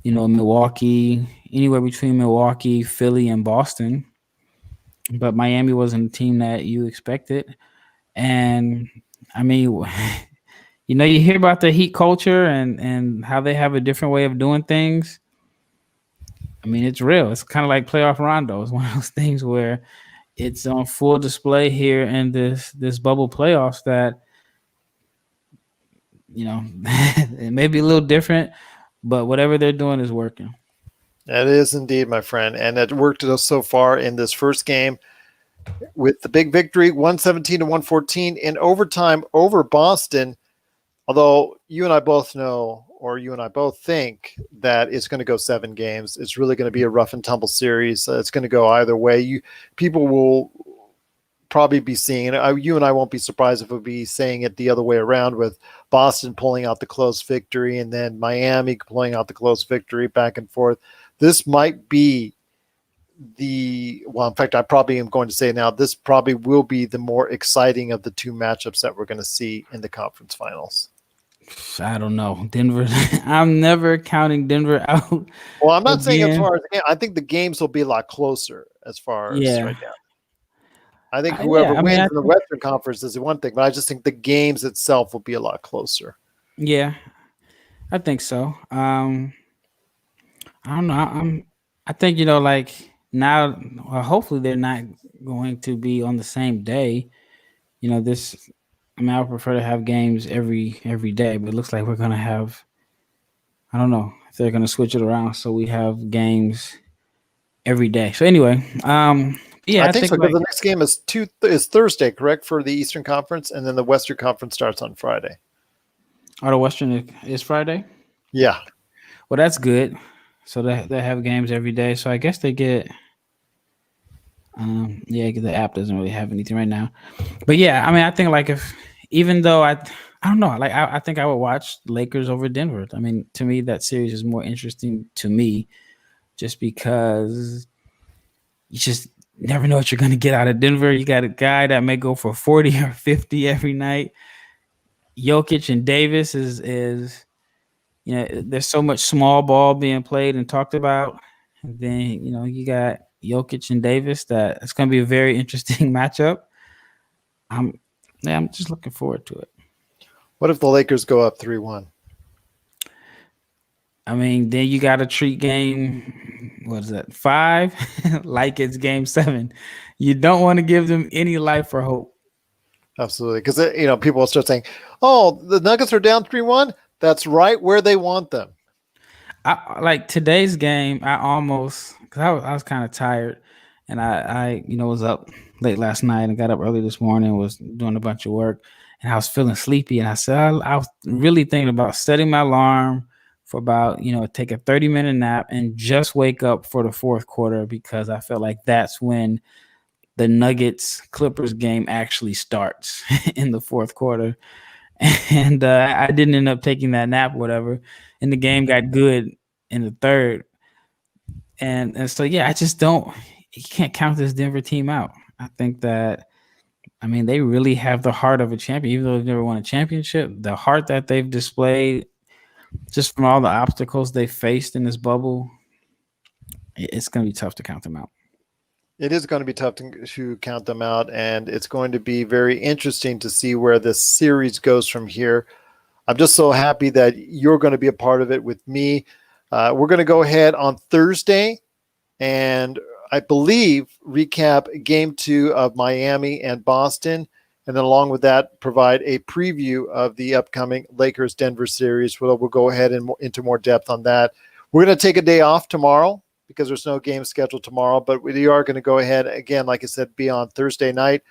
Milwaukee, anywhere between Milwaukee, Philly, and Boston. But Miami wasn't a team that you expected. And I mean, you hear about the Heat culture and how they have a different way of doing things. I mean, it's real. It's kind of like playoff Rondo. It's one of those things where it's on full display here in this bubble playoffs that, it may be a little different, but whatever they're doing is working. It is indeed, my friend. And it worked so far in this first game with the big victory, 117 to 114 in overtime over Boston. Although you and I both know, or you and I both think that it's going to go 7 games. It's really going to be a rough and tumble series. It's going to go either way. People will probably be seeing it. You and I won't be surprised if we'll be saying it the other way around, with Boston pulling out the close victory and then Miami pulling out the close victory, back and forth. This might be in fact, I probably am going to say now, this probably will be the more exciting of the 2 matchups that we're going to see in the conference finals. I don't know. Denver, I'm never counting Denver out. Well, I'm not saying as far as, I think the games will be a lot closer as far as Yeah. right now. I think whoever wins in the Western Conference is one thing, but I just think the games itself will be a lot closer. Yeah, I think so. I don't know. I think, like now, hopefully they're not going to be on the same day. I would prefer to have games every day, but it looks like we're going to have, I don't know if they're going to switch it around. So we have games every day. So anyway, yeah, I think so, because the next game is Thursday, correct, for the Eastern Conference, and then the Western Conference starts on Friday. Oh, the Western is Friday? Yeah. Well, that's good. So they have games every day. So I guess they get, the app doesn't really have anything right now. But yeah, I think even though I don't know, I think I would watch Lakers over Denver. To me, that series is more interesting to me, just because you just never know what you're going to get out of Denver. You got a guy that may go for 40 or 50 every night. Jokic and Davis is there's so much small ball being played and talked about. And then, you got Jokic and Davis. That it's going to be a very interesting matchup. I'm just looking forward to it. What if the Lakers go up 3-1? Then you got to treat game, what is that, 5, like it's game 7. You don't want to give them any life or hope. Absolutely, because people will start saying, "Oh, the Nuggets are down 3-1." That's right where they want them. Like today's game, I almost, because I was kind of tired, and I was up late last night and got up early this morning, was doing a bunch of work, and I was feeling sleepy, and I said I was really thinking about setting my alarm for about take a 30-minute nap and just wake up for the fourth quarter, because I felt like that's when the Nuggets Clippers game actually starts in the fourth quarter. And I didn't end up taking that nap or whatever, and the game got good in the third. And so, yeah, you can't count this Denver team out. I think that, they really have the heart of a champion, even though they've never won a championship. The heart that they've displayed, just from all the obstacles they faced in this bubble, it's going to be tough to count them out. It is going to be tough to count them out, and it's going to be very interesting to see where this series goes from here. I'm just so happy that you're going to be a part of it with me. We're going to go ahead on Thursday and I believe recap game 2 of Miami and Boston, and then along with that, provide a preview of the upcoming Lakers-Denver series. We'll go ahead and into more depth on that. We're going to take a day off tomorrow because there's no game scheduled tomorrow, but we are going to go ahead, again, like I said, be on Thursday night.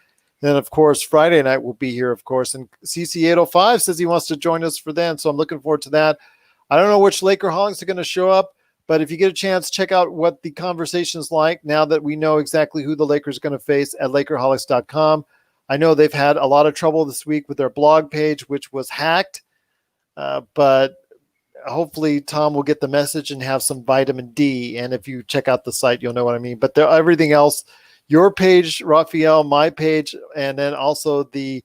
And then, of course, Friday night we'll be here, of course. And CC805 says he wants to join us for then, so I'm looking forward to that. I don't know which Lakerholics are going to show up, but if you get a chance, check out what the conversation is like now that we know exactly who the Lakers are going to face at Lakerholics.com. I know they've had a lot of trouble this week with their blog page, which was hacked, but hopefully Tom will get the message and have some vitamin D. And if you check out the site, you'll know what I mean. But everything else, your page, Rafael, my page, and then also the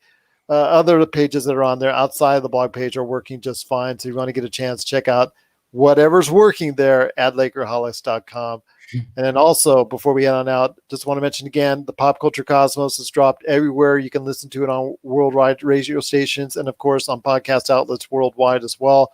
other pages that are on there outside of the blog page are working just fine. So you want to get a chance, check out whatever's working there at Lakerholics.com. And then also, before we head on out, just want to mention again, the Pop Culture Cosmos is dropped everywhere. You can listen to it on worldwide radio stations and, of course, on podcast outlets worldwide as well.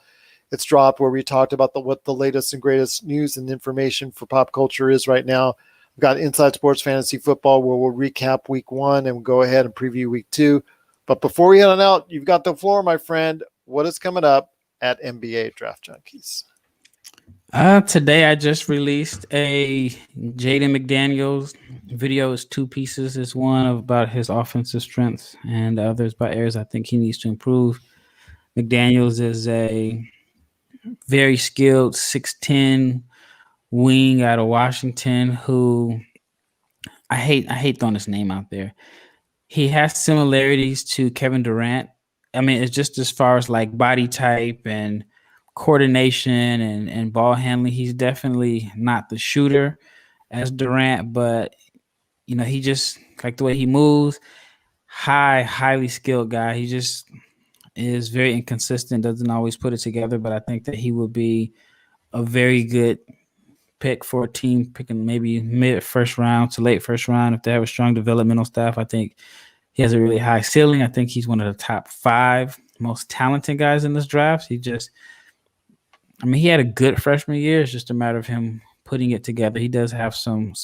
It's dropped where we talked about what the latest and greatest news and information for pop culture is right now. We've got Inside Sports Fantasy Football, where we'll recap week 1 and we'll go ahead and preview week 2. But before we head on out, you've got the floor, my friend. What is coming up at NBA Draft Junkies? Today I just released a Jaden McDaniels video. It's 2 pieces. It's one about his offensive strengths, and the other is about areas I think he needs to improve. McDaniels is a very skilled 6'10" wing out of Washington who I hate throwing his name out there. He has similarities to Kevin Durant. I mean, it's just as far as like body type and coordination and ball handling. He's definitely not the shooter as Durant, but he just like the way he moves. Highly skilled guy. He just is very inconsistent, doesn't always put it together, but I think that he will be a very good pick for a team picking maybe mid first round to late first round. If they have a strong developmental staff, I think he has a really high ceiling. I think he's one of the top 5 most talented guys in this draft. He had a good freshman year. It's just a matter of him putting it together. He does have some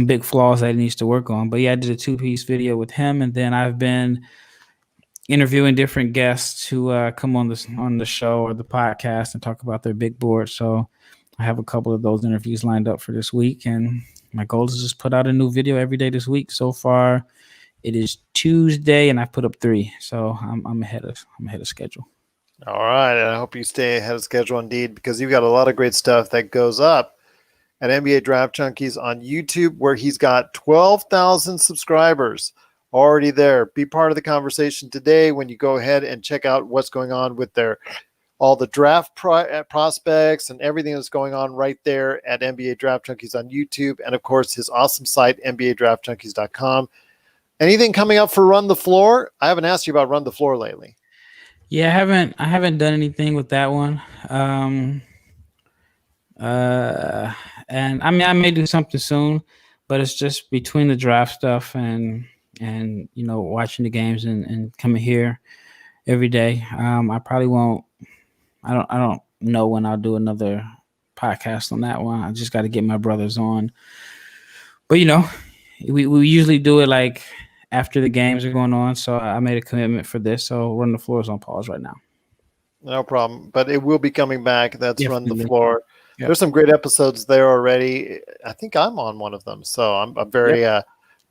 big flaws that he needs to work on. But yeah, I did a 2-piece video with him, and then I've been interviewing different guests who come on the show or the podcast and talk about their big board. So I have a couple of those interviews lined up for this week, and my goal is just put out a new video every day this week. So far, it is Tuesday, and I put up 3, so I'm ahead of schedule. All right, and I hope you stay ahead of schedule indeed, because you've got a lot of great stuff that goes up at NBA Draft Junkies on YouTube, where he's got 12,000 subscribers already there. Be part of the conversation today when you go ahead and check out what's going on with all the draft prospects and everything that's going on right there at NBA Draft Junkies on YouTube, and of course his awesome site NBADraftJunkies.com. Anything coming up for Run the Floor? I haven't asked you about Run the Floor lately. Yeah, I haven't done anything with that one. And I mean, I may do something soon, but it's just between the draft stuff and watching the games and coming here every day. I probably won't. I don't know when I'll do another podcast on that one. I just got to get my brothers on. But we usually do it like after the games are going on, so I made a commitment for this. So Run the Floor is on pause right now. No problem, but it will be coming back. That's Definitely. Run the Floor. Yep. There's some great episodes there already. I think I'm on one of them, so I'm very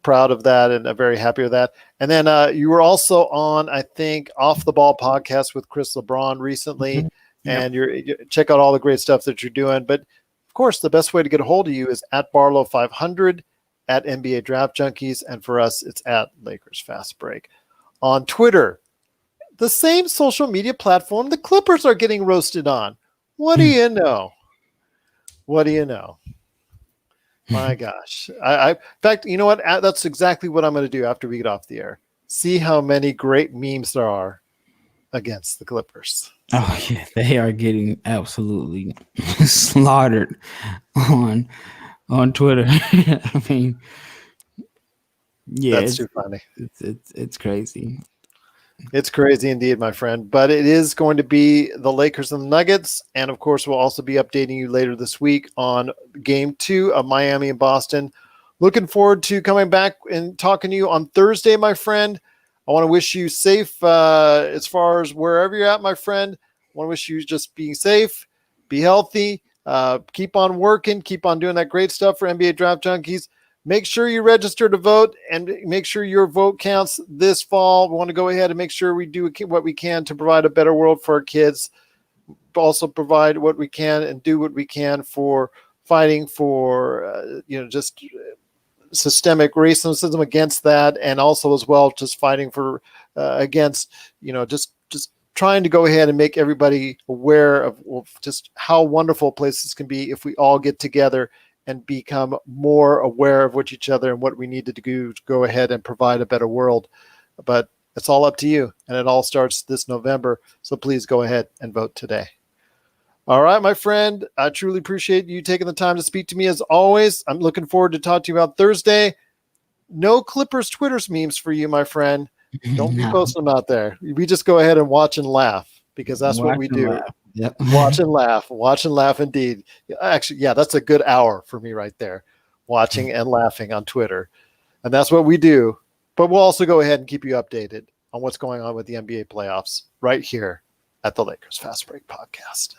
proud of that, and I'm very happy with that. And then you were also on, I think, Off the Ball podcast with Chris LeBron recently, mm-hmm. and you check out all the great stuff that you're doing. But of course, the best way to get a hold of you is at Barlowe 500, at NBA Draft Junkies, and for us, it's at Lakers Fast Break. On Twitter, the same social media platform the Clippers are getting roasted on. What do you know? What do you know? My gosh. In fact, you know what? That's exactly what I'm going to do after we get off the air. See how many great memes there are against the Clippers. Oh, yeah. They are getting absolutely slaughtered on Twitter. I mean, yeah. That's too funny. It's crazy. It's crazy indeed, my friend. But it is going to be the Lakers and the Nuggets. And, of course, we'll also be updating you later this week on Game 2 of Miami and Boston. Looking forward to coming back and talking to you on Thursday, my friend. I want to wish you safe as far as wherever you're at, my friend. I want to wish you just being safe, be healthy, keep on working, keep on doing that great stuff for NBA Draft Junkies. Make sure you register to vote and make sure your vote counts this fall. We want to go ahead and make sure we do what we can to provide a better world for our kids. Also provide what we can and do what we can for fighting for, just systemic racism against that. And also as well, just fighting for against, just trying to go ahead and make everybody aware of just how wonderful places can be if we all get together and become more aware of each other and what we need to do to go ahead and provide a better world. But it's all up to you, and it all starts this November. So please go ahead and vote today. All right, my friend, I truly appreciate you taking the time to speak to me as always. I'm looking forward to talk to you about Thursday. No Clippers Twitter's memes for you, my friend. Don't be posting them out there. We just go ahead and watch and laugh, because that's what we do. Yep. Watch and laugh indeed. Actually, yeah, that's a good hour for me right there, watching and laughing on Twitter. And that's what we do. But we'll also go ahead and keep you updated on what's going on with the NBA playoffs right here at the Lakers Fast Break Podcast.